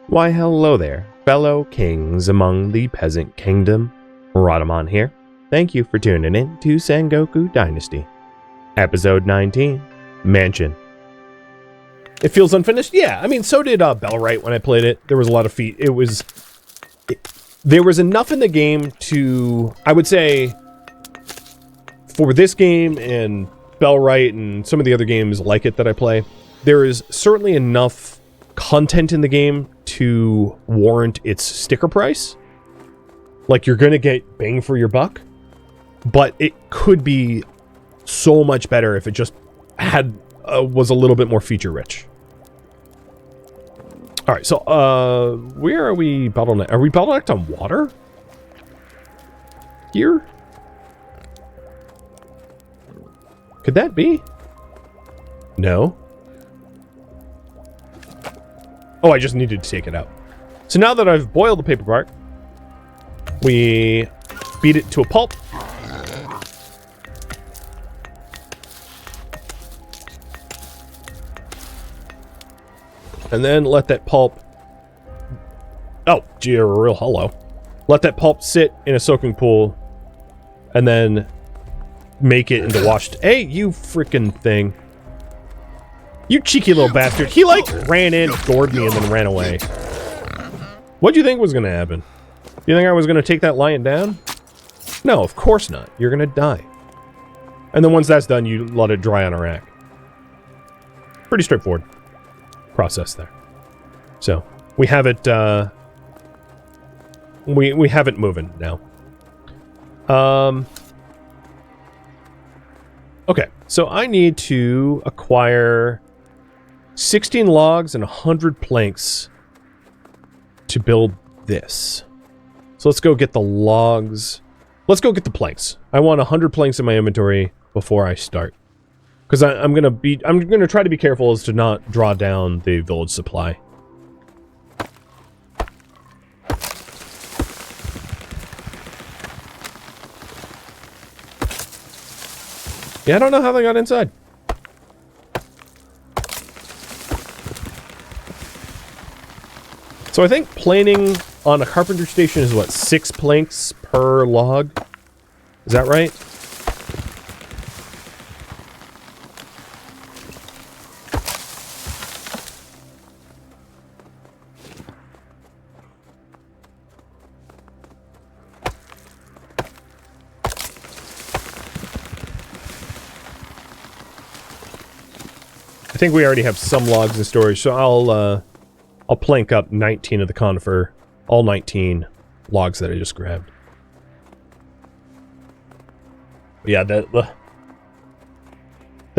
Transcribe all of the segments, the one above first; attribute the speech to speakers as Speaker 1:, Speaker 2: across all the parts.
Speaker 1: Why hello there, fellow kings among the Peasant Kingdom. Rhadamant here. Thank you for tuning in to Sengoku Dynasty. Episode 19, Mansion. It feels unfinished? Yeah, I mean, so did Bellwright when I played it. There was a lot of feet. There was enough in the game to, I would say, for this game and Bellwright and some of the other games like it that I play, there is certainly enough content in the game to warrant its sticker price. Like, you're going to get bang for your buck, but it could be so much better if it just had was a little bit more feature rich. All right, so where are we bottlenecked? Are we bottlenecked on water? Here? Could that be? No. Oh, I just needed to take it out. So now that I've boiled the paper bark, we beat it to a pulp. And then let that pulp... Oh, gee, a real hello. Let that pulp sit in a soaking pool and then make it into washed... Hey, you freaking thing. You cheeky little bastard. He, like, ran in, gored me, and then ran away. What'd you think was going to happen? You think I was going to take that lion down? No, of course not. You're going to die. And then once that's done, you let it dry on a rack. Pretty straightforward process there. So, we have it, we have it moving now. Okay, so I need to acquire 16 logs and 100 planks to build this. So let's go get the logs. Let's go get the planks. I want 100 planks in my inventory before I start. Because I'm gonna try to be careful as to not draw down the village supply. Yeah, I don't know how they got inside. So I think planing on a carpenter station is what, 6 planks per log? Is that right? I think we already have some logs in storage, so I'll plank up 19 of the conifer, all 19 logs that I just grabbed. But yeah, the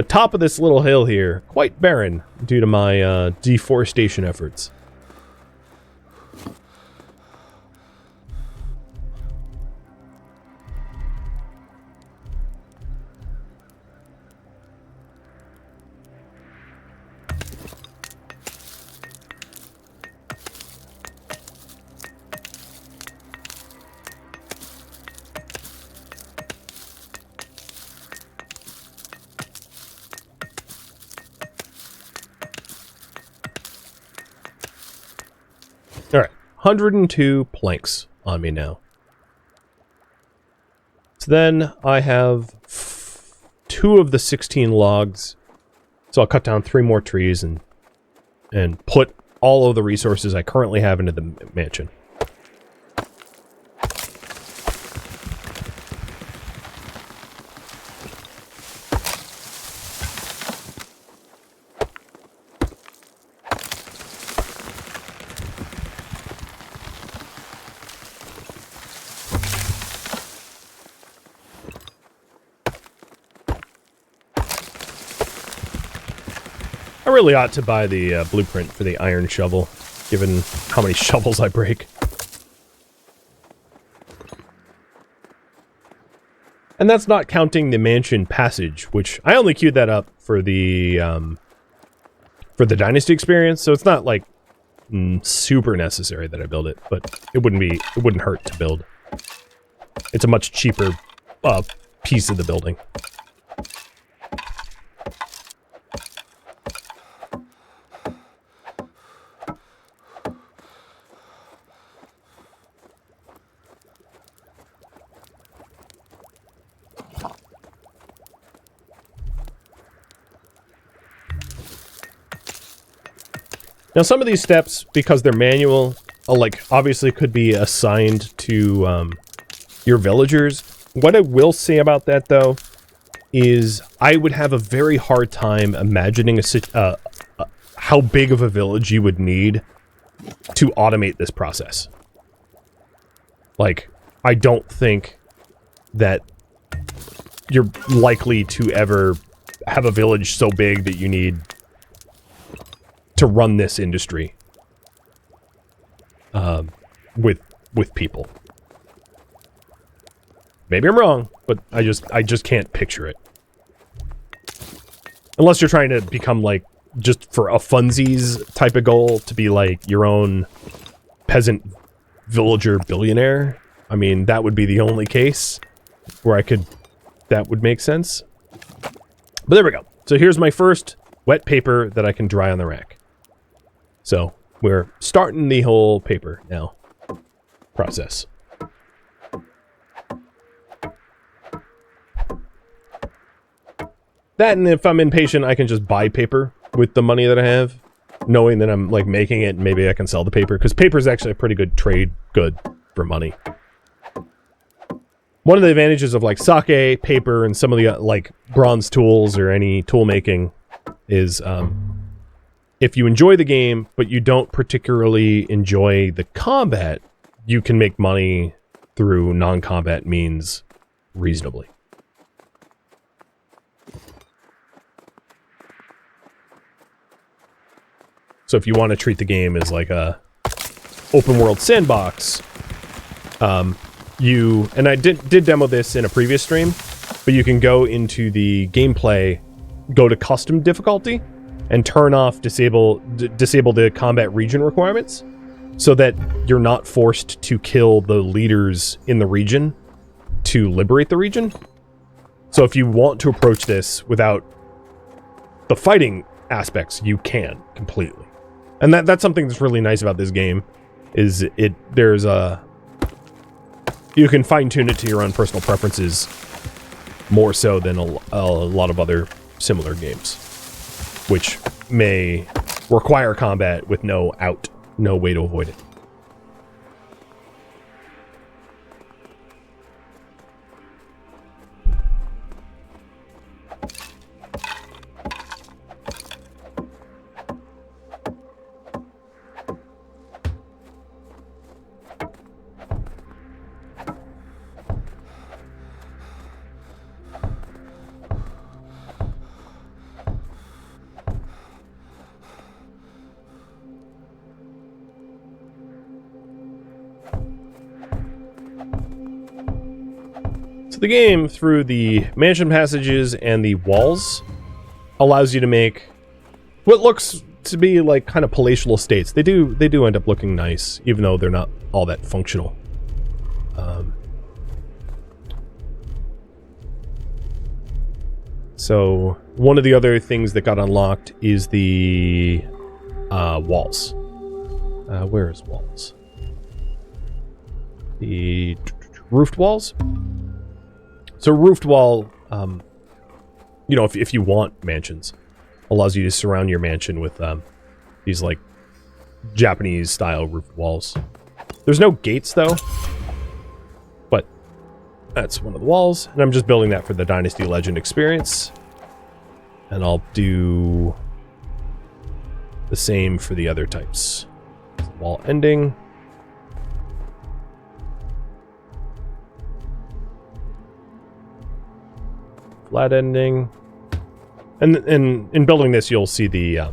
Speaker 1: top of this little hill here, quite barren due to my deforestation efforts. All right, 102 planks on me now. So then I have 2 of the 16 logs. So I'll cut down 3 more trees and put all of the resources I currently have into the mansion. I really ought to buy the blueprint for the iron shovel, given how many shovels I break. And that's not counting the mansion passage, which I only queued that up for the Dynasty experience, so it's not like super necessary that I build it, but it wouldn't hurt to build. It's a much cheaper piece of the building. Now, some of these steps, because they're manual, like, obviously could be assigned to your villagers. What I will say about that, though, is I would have a very hard time imagining how big of a village you would need to automate this process. Like, I don't think that you're likely to ever have a village so big that you need to run this industry with people. Maybe I'm wrong, but I just can't picture it. Unless you're trying to become, like, just for a funsies type of goal, to be like your own peasant villager billionaire. I mean, that would be the only case where that would make sense. But there we go. So here's my first wet paper that I can dry on the rack. So we're starting the whole paper now process. That, and if I'm impatient, I can just buy paper with the money that I have, knowing that I'm, like, making it, and maybe I can sell the paper, because paper is actually a pretty good trade good for money. One of the advantages of, like, sake, paper, and some of the, like, bronze tools or any tool making is, if you enjoy the game, but you don't particularly enjoy the combat, you can make money through non-combat means reasonably. So if you want to treat the game as like a open world sandbox, and I did demo this in a previous stream, but you can go into the gameplay, go to custom difficulty, and turn off disable the combat region requirements, so that you're not forced to kill the leaders in the region to liberate the region. So if you want to approach this without the fighting aspects, you can completely. And that's something that's really nice about this game, is you can fine-tune it to your own personal preferences more so than a lot of other similar games, which may require combat with no way to avoid it. The game, through the mansion passages and the walls, allows you to make what looks to be like kind of palatial estates. They do end up looking nice, even though they're not all that functional. So one of the other things that got unlocked is the walls. Where is walls? The roofed walls. So roofed wall, you know, if you want mansions, allows you to surround your mansion with these, like, Japanese-style roofed walls. There's no gates, though, but that's one of the walls, and I'm just building that for the Dynasty Legend experience. And I'll do the same for the other types. Wall ending. Flat ending, and in building this, you'll see the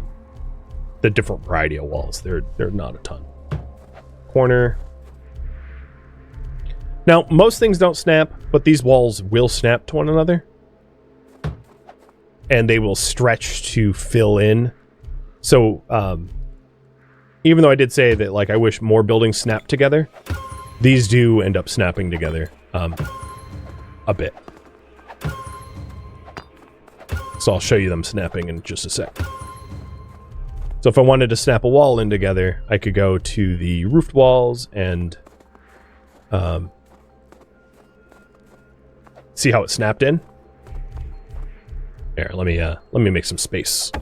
Speaker 1: different variety of walls. They're not a ton. Corner. Now, most things don't snap, but these walls will snap to one another, and they will stretch to fill in. So, even though I did say that, like, I wish more buildings snap together, these do end up snapping together a bit. So I'll show you them snapping in just a sec. So if I wanted to snap a wall in together, I could go to the roofed walls and see how it snapped in. Here, let me make some space.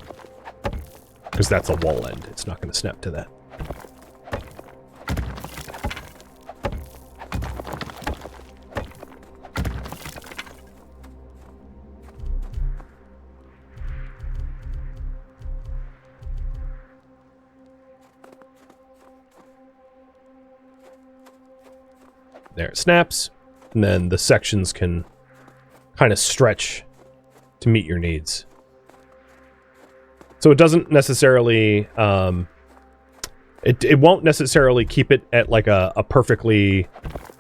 Speaker 1: because that's a wall end. It's not going to snap to that. There it snaps, and then the sections can kind of stretch to meet your needs. So it doesn't necessarily, it won't necessarily keep it at like a perfectly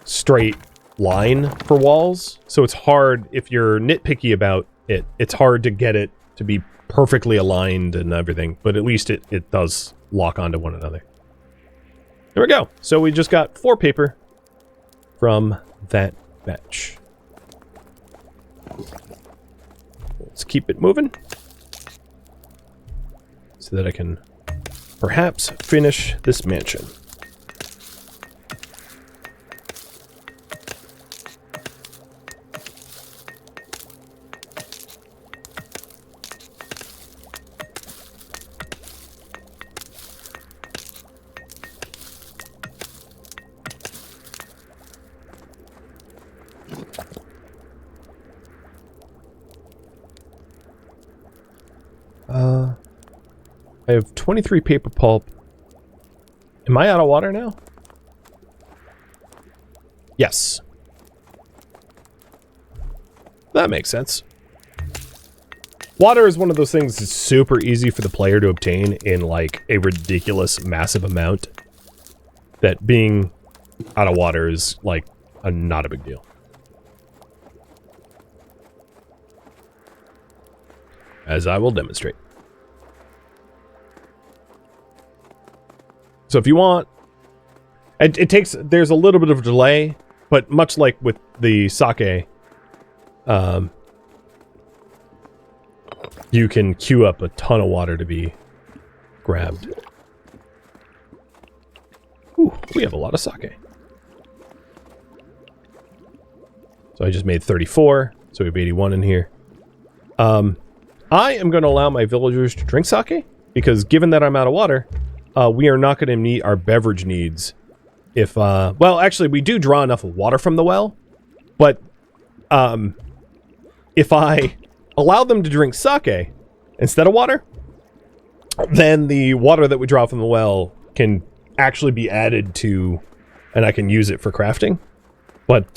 Speaker 1: straight line for walls. So it's hard, if you're nitpicky about it, it's hard to get it to be perfectly aligned and everything, but at least it does lock onto one another. There we go. So we just got 4 paper from that batch. Let's keep it moving so that I can perhaps finish this mansion. I have 23 paper pulp. Am I out of water now? Yes. That makes sense. Water is one of those things that's super easy for the player to obtain in like a ridiculous massive amount, that being out of water is like not a big deal. As I will demonstrate. So if you want, there's a little bit of a delay, but much like with the sake, you can queue up a ton of water to be grabbed. Ooh, we have a lot of sake. So I just made 34, so we have 81 in here. I am going to allow my villagers to drink sake, because given that I'm out of water, we are not going to meet our beverage needs if, well, actually, we do draw enough water from the well, but, if I allow them to drink sake instead of water, then the water that we draw from the well can actually be added to, and I can use it for crafting. But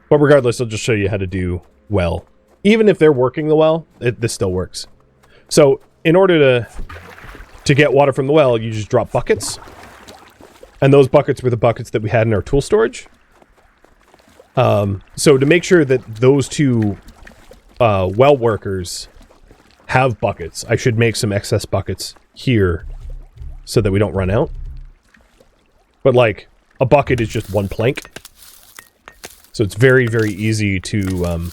Speaker 1: regardless, I'll just show you how to do well. Even if they're working the well, this still works. So, in order to get water from the well, you just drop buckets. And those buckets were the buckets that we had in our tool storage. So to make sure that those two well workers have buckets, I should make some excess buckets here so that we don't run out. But like, a bucket is just one plank. So it's very, very easy to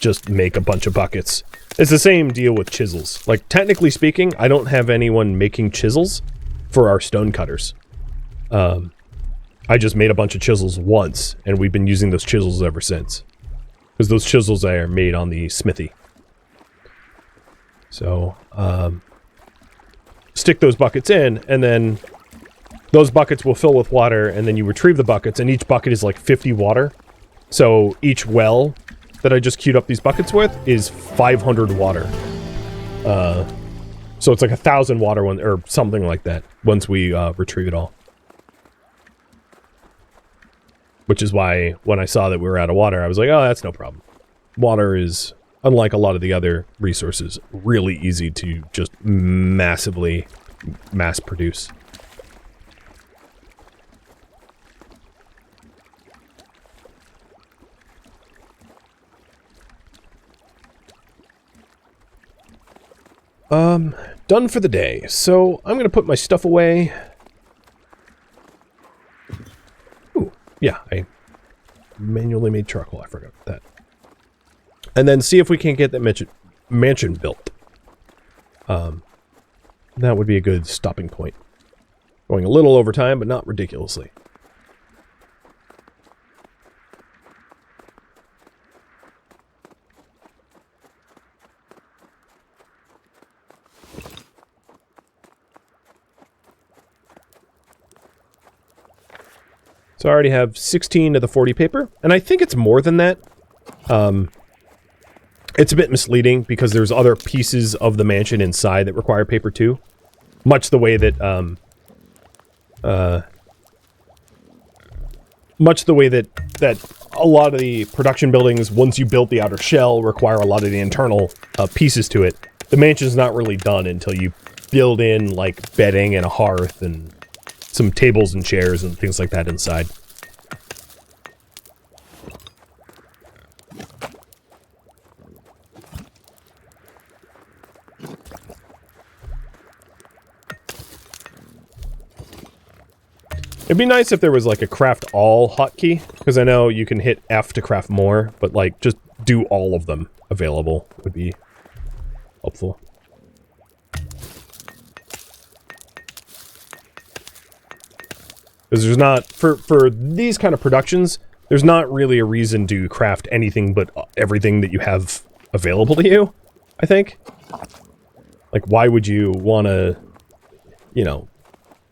Speaker 1: just make a bunch of buckets. It's the same deal with chisels. Like, technically speaking, I don't have anyone making chisels for our stone cutters. I just made a bunch of chisels once, and we've been using those chisels ever since. Because those chisels are made on the smithy. So, stick those buckets in, and then those buckets will fill with water, and then you retrieve the buckets, and each bucket is like 50 water. So each well that I just queued up these buckets with is 500 water. So it's like 1,000 water one, or something like that, once we retrieve it all. Which is why, when I saw that we were out of water, I was like, oh, that's no problem. Water is, unlike a lot of the other resources, really easy to just massively mass produce. Done for the day. So, I'm gonna put my stuff away. Ooh, yeah, I manually made charcoal. I forgot about that. And then see if we can get that mansion built. That would be a good stopping point. Going a little over time, but not ridiculously. So I already have 16 of the 40 paper, and I think it's more than that. It's a bit misleading because there's other pieces of the mansion inside that require paper too. Much the way that, that a lot of the production buildings, once you build the outer shell, require a lot of the internal pieces to it. The mansion's not really done until you build in, like, bedding and a hearth and some tables and chairs and things like that inside. It'd be nice if there was like a craft all hotkey, because I know you can hit F to craft more, but like just do all of them available would be helpful. Because there's not, for these kind of productions, there's not really a reason to craft anything but everything that you have available to you, I think. Like, why would you want to, you know,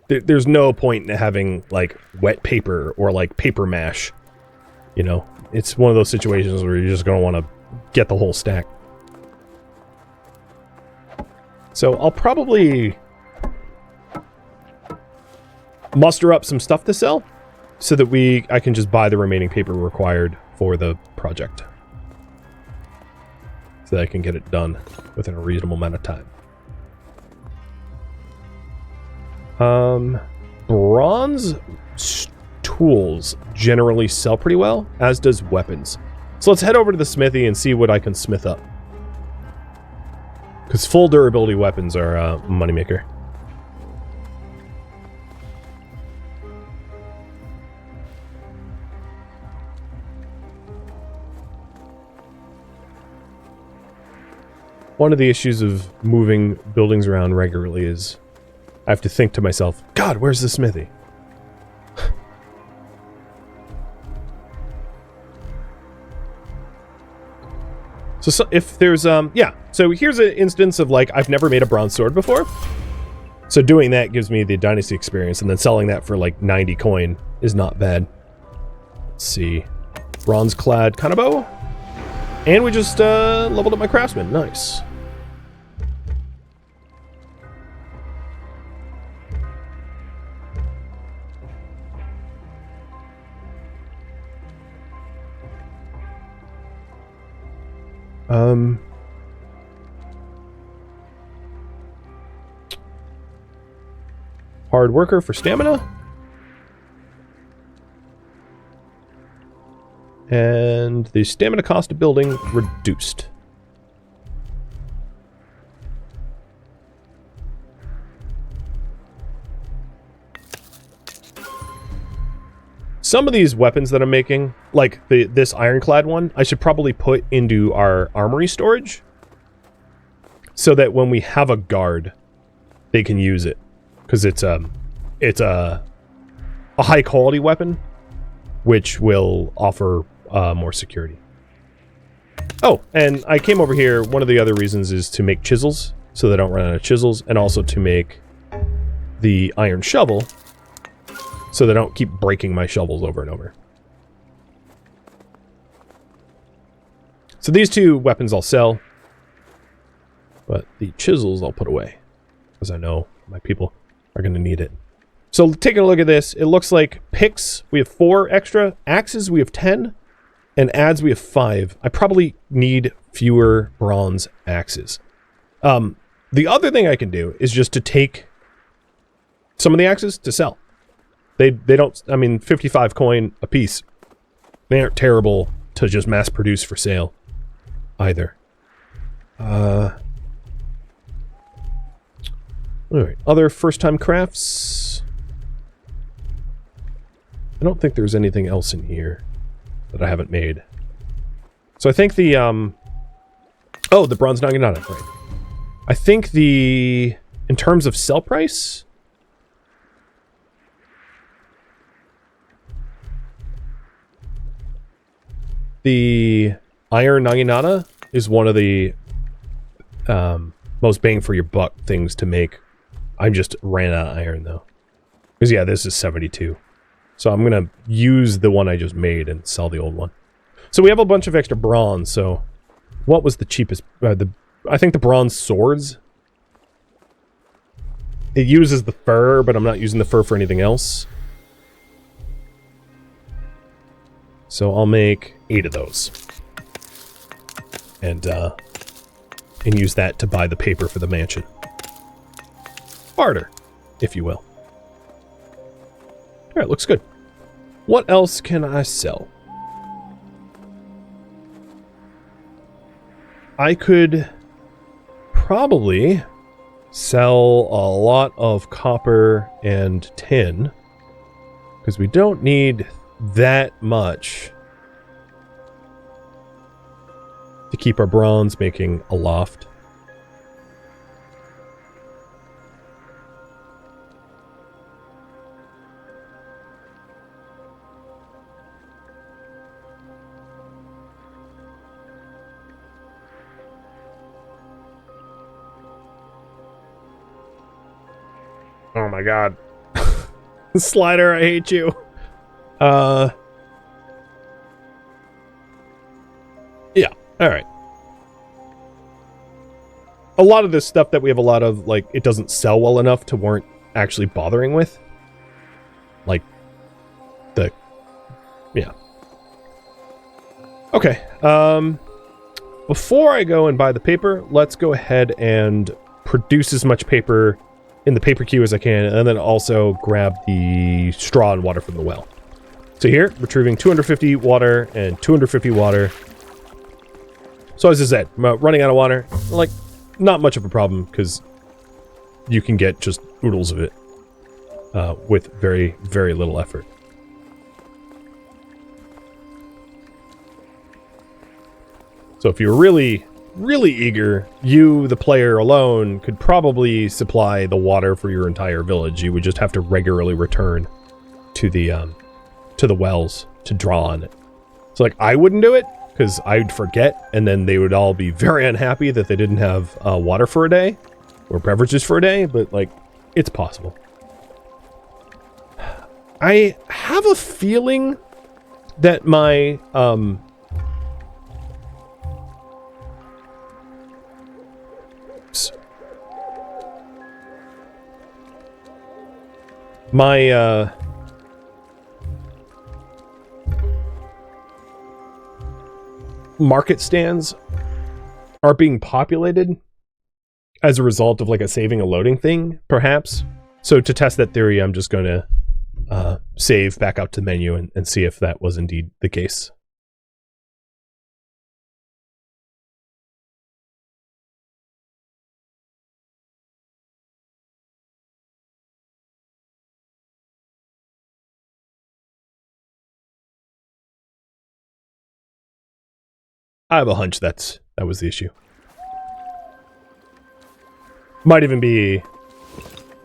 Speaker 1: there's no point in having, like, wet paper or, like, paper mash. You know? It's one of those situations where you're just going to want to get the whole stack. So I'll probably muster up some stuff to sell so that I can just buy the remaining paper required for the project. So that I can get it done within a reasonable amount of time. Bronze tools generally sell pretty well, as does weapons. So let's head over to the smithy and see what I can smith up. Because full durability weapons are a moneymaker. One of the issues of moving buildings around regularly is I have to think to myself, God, where's the smithy? So if there's, yeah. So here's an instance of, like, I've never made a bronze sword before. So doing that gives me the dynasty experience, and then selling that for, like, 90 coin is not bad. Let's see. Bronze-clad Kanabo. And we just, leveled up my craftsman. Nice. Hard worker for stamina. And the stamina cost of building reduced. Some of these weapons that I'm making, like this ironclad one, I should probably put into our armory storage so that when we have a guard, they can use it. Because it's a high quality weapon, which will offer more security. Oh, and I came over here. One of the other reasons is to make chisels, so they don't run out of chisels, and also to make the iron shovel, so they don't keep breaking my shovels over and over. So these two weapons I'll sell, but the chisels I'll put away, because I know my people are going to need it. So taking a look at this, it looks like picks, we have 4 extra, axes we have 10, and adze we have 5. I probably need fewer bronze axes. The other thing I can do is just to take some of the axes to sell. They don't, I mean, 55 coin a piece. They aren't terrible to just mass produce for sale either. Alright, other first-time crafts. I don't think there's anything else in here that I haven't made. So I think the, oh, the bronze naginata, right. I think in terms of sell price, the iron naginata is one of the most bang for your buck things to make. I just ran out of iron though. Because yeah, this is 72. So I'm going to use the one I just made and sell the old one. So we have a bunch of extra bronze, so what was the cheapest? I think the bronze swords. It uses the fur, but I'm not using the fur for anything else. So I'll make 8 of those. And use that to buy the paper for the mansion. Barter, if you will. Alright, looks good. What else can I sell? I could probably sell a lot of copper and tin, because we don't need that much to keep our bronze making a loft. Oh my god. Slider, I hate you. Yeah, alright. A lot of this stuff that we have a lot of, like, it doesn't sell well enough to warrant actually bothering with. Like, yeah. Okay, before I go and buy the paper, let's go ahead and produce as much paper in the paper queue as I can, and then also grab the straw and water from the well. So here, retrieving 250 water and 250 water. So as I said, I'm running out of water. Like, not much of a problem, because you can get just oodles of it with very, very little effort. So if you're really eager, you, the player alone, could probably supply the water for your entire village. You would just have to regularly return to the wells to draw on it. So, like, I wouldn't do it, because I'd forget, and then they would all be very unhappy that they didn't have water for a day, or beverages for a day, but, like, it's possible. I have a feeling that my, market stands are being populated as a result of, like, a saving a loading thing, perhaps. So to test that theory, I'm just going to save back out to the menu and see if that was indeed the case. I have a hunch that was the issue. Might even be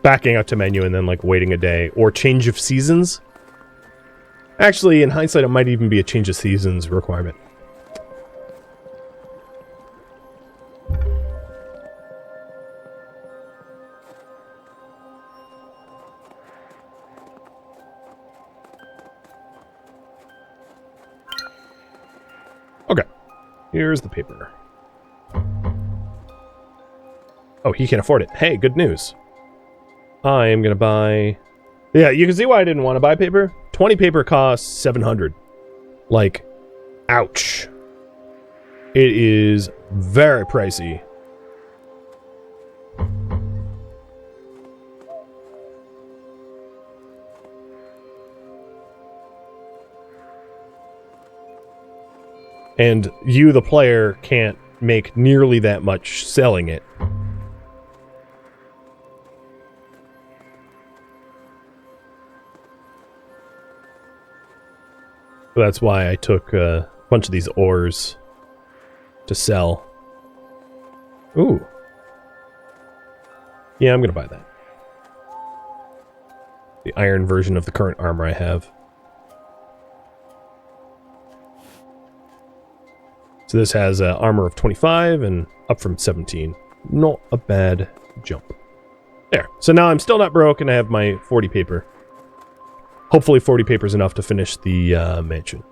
Speaker 1: backing out to menu and then, like, waiting a day, or change of seasons. Actually, in hindsight, it might even be a change of seasons requirement. Okay. Here's the paper. Oh, he can afford it. Hey, good news. I am going to buy... Yeah, you can see why I didn't want to buy paper. 20 paper costs 700. Like, ouch. It is very pricey. And you, the player, can't make nearly that much selling it. That's why I took a bunch of these ores to sell. Ooh. Yeah, I'm going to buy that. The iron version of the current armor I have. So this has an armor of 25 and up from 17. Not a bad jump. There. So now I'm still not broke and I have my 40 paper. hopefully 40 paper is enough to finish the mansion.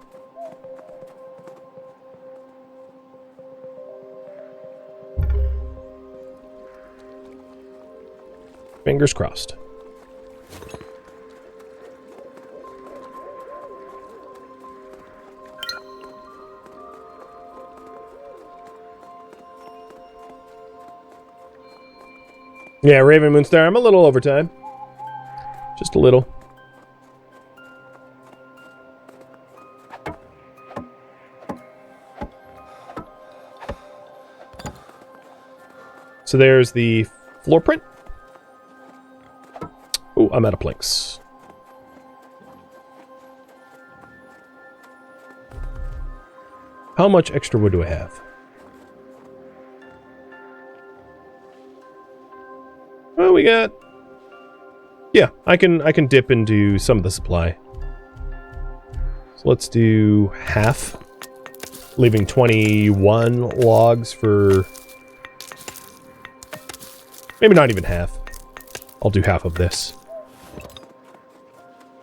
Speaker 1: Fingers crossed. Yeah, Raven Moonstar, I'm a little overtime. Just a little. So there's the floor print. Oh, I'm out of planks. How much extra wood do I have? Well, we got... Yeah, I can dip into some of the supply. So let's do half, leaving 21 logs for... Maybe not even half. I'll do half of this.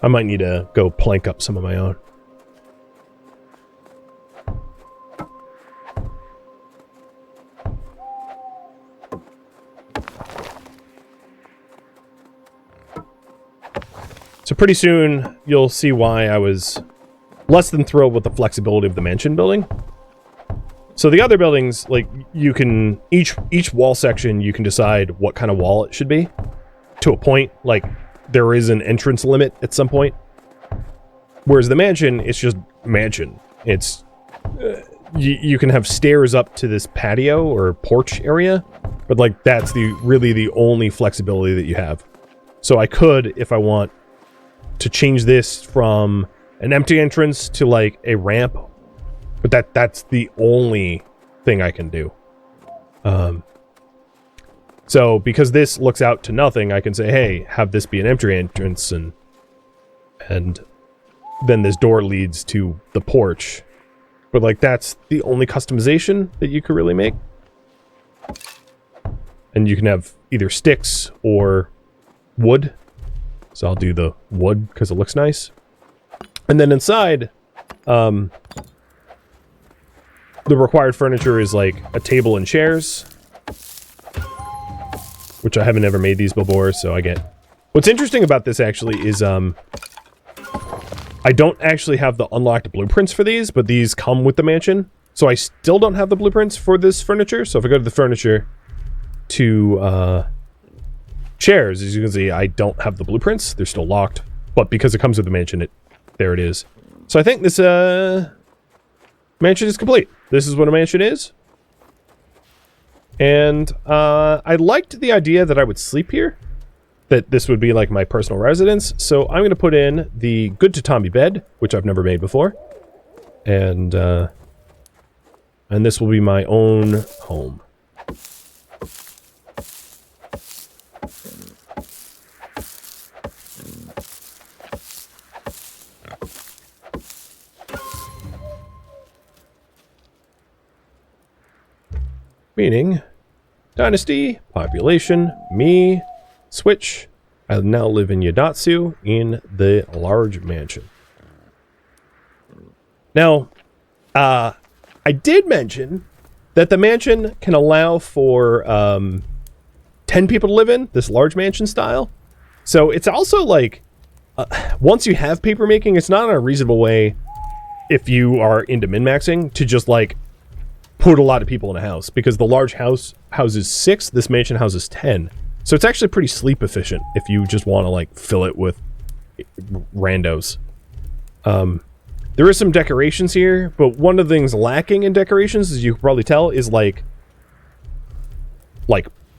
Speaker 1: I might need to go plank up some of my own. So pretty soon, you'll see why I was less than thrilled with the flexibility of the mansion building. So the other buildings, like, you can... Each wall section, you can decide what kind of wall it should be. To a point, like, there is an entrance limit at some point. Whereas the mansion, it's just mansion. It's... you can have stairs up to this patio or porch area. But, like, that's really the only flexibility that you have. So I could, if I want... to change this from an empty entrance to like a ramp, but that's the only thing I can do. So because this looks out to nothing, I can say, hey, have this be an empty entrance, and then this door leads to the porch. But like that's the only customization that you could really make. And you can have either sticks or wood. So I'll do the wood because it looks nice. And then inside, the required furniture is like a table and chairs. Which I haven't ever made these before, so I get... What's interesting about this actually is, I don't actually have the unlocked blueprints for these, but these come with the mansion. So I still don't have the blueprints for this furniture. So if I go to the furniture to, chairs, as you can see, I don't have the blueprints. They're still locked. But because it comes with the mansion, there it is. So I think this mansion is complete. This is what a mansion is. And I liked the idea that I would sleep here. That this would be like my personal residence. So I'm going to put in the good tatami bed, which I've never made before. And this will be my own home. Meaning, dynasty, population, me, switch. I now live in Yadatsu in the large mansion. Now, I did mention that the mansion can allow for 10 people to live in, this large mansion style. So it's also like, once you have paper making, it's not a reasonable way, if you are into min-maxing, to just like put a lot of people in a house, because the large house houses 6, this mansion houses 10. So it's actually pretty sleep efficient if you just want to like fill it with randos. There is some decorations here, but one of the things lacking in decorations, as you can probably tell, is like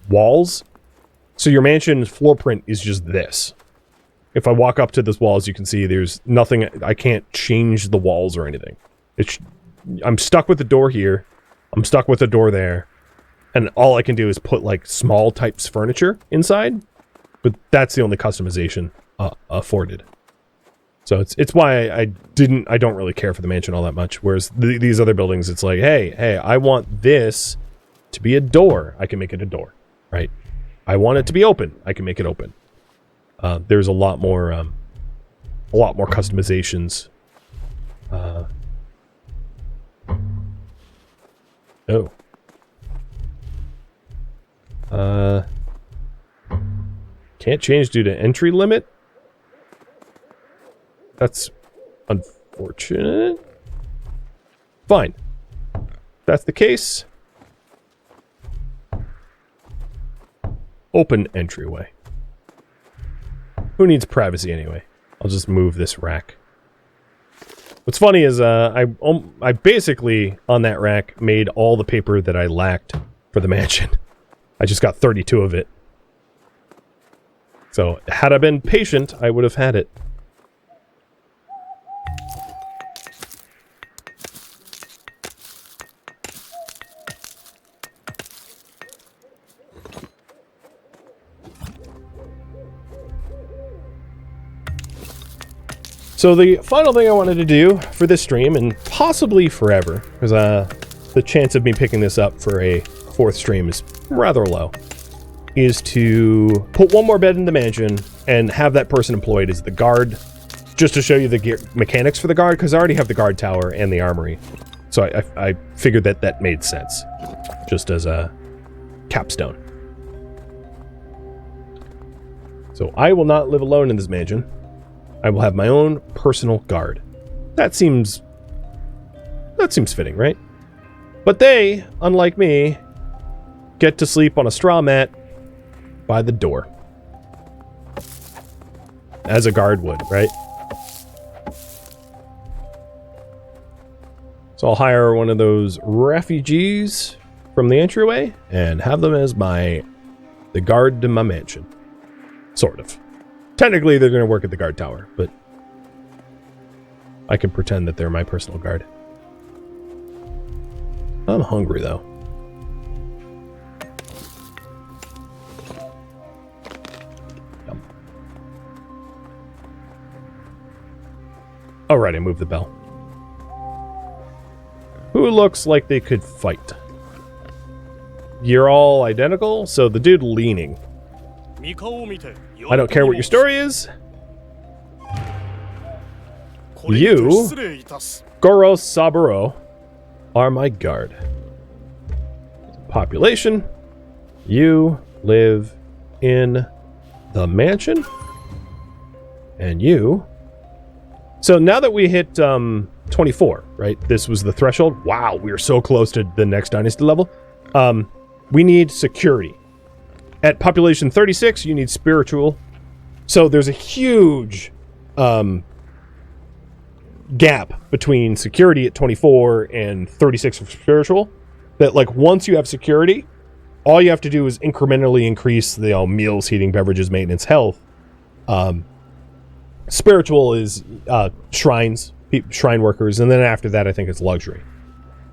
Speaker 1: walls. So your mansion's floor print is just this. If I walk up to this wall, as you can see, there's nothing, I can't change the walls or anything. I'm stuck with the door here. I'm stuck with the door there. And all I can do is put like small types furniture inside. But that's the only customization afforded. So it's why I don't really care for the mansion all that much. Whereas these other buildings, it's like, hey, I want this to be a door. I can make it a door, right? I want it to be open. I can make it open. There's a lot more a lot more customizations. Can't change due to entry limit? That's unfortunate. Fine. If that's the case. Open entryway. Who needs privacy anyway? I'll just move this rack. What's funny is I basically, on that rack, made all the paper that I lacked for the mansion. I just got 32 of it. So, had I been patient, I would have had it. So the final thing I wanted to do for this stream, and possibly forever, because the chance of me picking this up for a 4th stream is rather low, is to put one more bed in the mansion and have that person employed as the guard, just to show you the mechanics for the guard, because I already have the guard tower and the armory. So I figured that that made sense, just as a capstone. So I will not live alone in this mansion. I will have my own personal guard. That seems fitting, right? But they, unlike me, get to sleep on a straw mat by the door. As a guard would, right? So I'll hire one of those refugees from the entryway and have them as the guard to my mansion. Sort of. Technically, they're going to work at the guard tower, but I can pretend that they're my personal guard. I'm hungry, though. Yum. All right, I moved the bell. Who looks like they could fight? You're all identical, so the dude leaning. I don't care what your story is. You, Goro Saburo, are my guard. Population. You live in the mansion. And you... So now that we hit 24, right? This was the threshold. Wow, we are so close to the next dynasty level. We need security. At population 36, you need spiritual. So there's a huge gap between security at 24 and 36 of spiritual. That, like, once you have security, all you have to do is incrementally increase the meals, heating, beverages, maintenance, health. Spiritual is shrines, shrine workers, and then after that, I think it's luxury.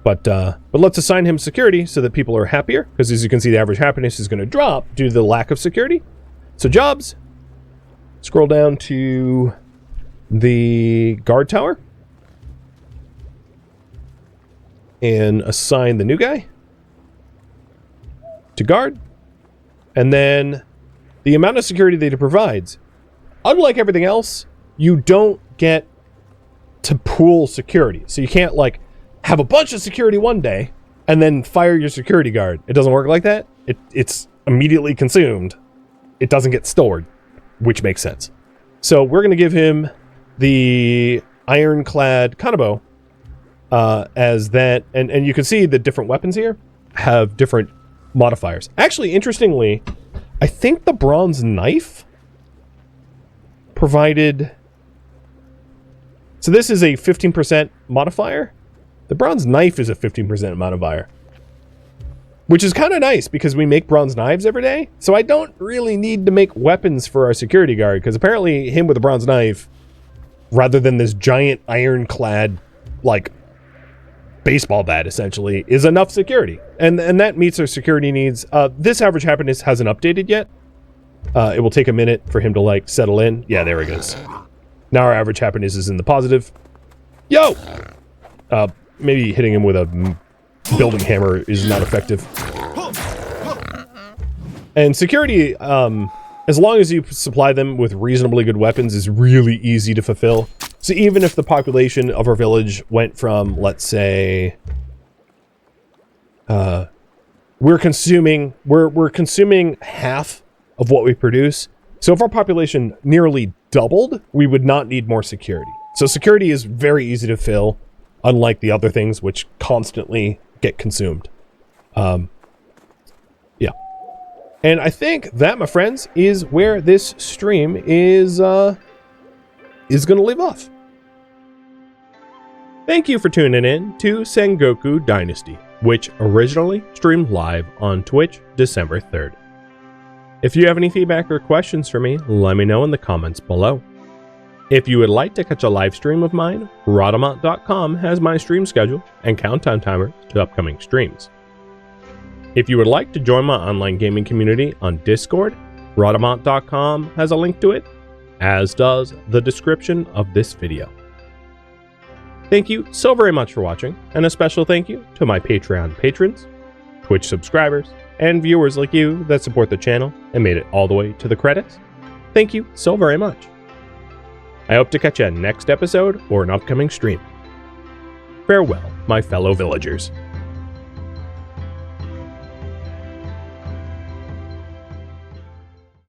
Speaker 1: But let's assign him security so that people are happier, because as you can see, the average happiness is going to drop due to the lack of security. So jobs, scroll down to the guard tower, and assign the new guy to guard, and then the amount of security that it provides. Unlike everything else, you don't get to pool security, so you can't, like, have a bunch of security one day and then fire your security guard. It doesn't work like that. It's immediately consumed. It doesn't get stored, which makes sense. So we're going to give him the ironclad kanabo as that. And you can see the different weapons here have different modifiers. Actually, interestingly, I think the bronze knife provided... So this is a 15% modifier. The bronze knife is a 15% modifier, which is kind of nice because we make bronze knives every day. So I don't really need to make weapons for our security guard, because apparently him with a bronze knife, rather than this giant ironclad, like, baseball bat, essentially, is enough security. And that meets our security needs. This average happiness hasn't updated yet. It will take a minute for him to, like, settle in. Yeah, there he goes. Now our average happiness is in the positive. Yo! Maybe hitting him with a building hammer is not effective. And security, as long as you supply them with reasonably good weapons, is really easy to fulfill. So even if the population of our village went from, let's say, we're consuming half of what we produce. So if our population nearly doubled, we would not need more security. So security is very easy to fill, unlike the other things which constantly get consumed. Yeah. And I think that, my friends, is where this stream is going to leave off. Thank you for tuning in to Sengoku Dynasty, which originally streamed live on Twitch December 3rd. If you have any feedback or questions for me, let me know in the comments below. If you would like to catch a live stream of mine, Rhadamant.com has my stream schedule and countdown timers to upcoming streams. If you would like to join my online gaming community on Discord, Rhadamant.com has a link to it, as does the description of this video. Thank you so very much for watching, and a special thank you to my Patreon patrons, Twitch subscribers, and viewers like you that support the channel and made it all the way to the credits. Thank you so very much. I hope to catch you next episode or an upcoming stream. Farewell, my fellow villagers.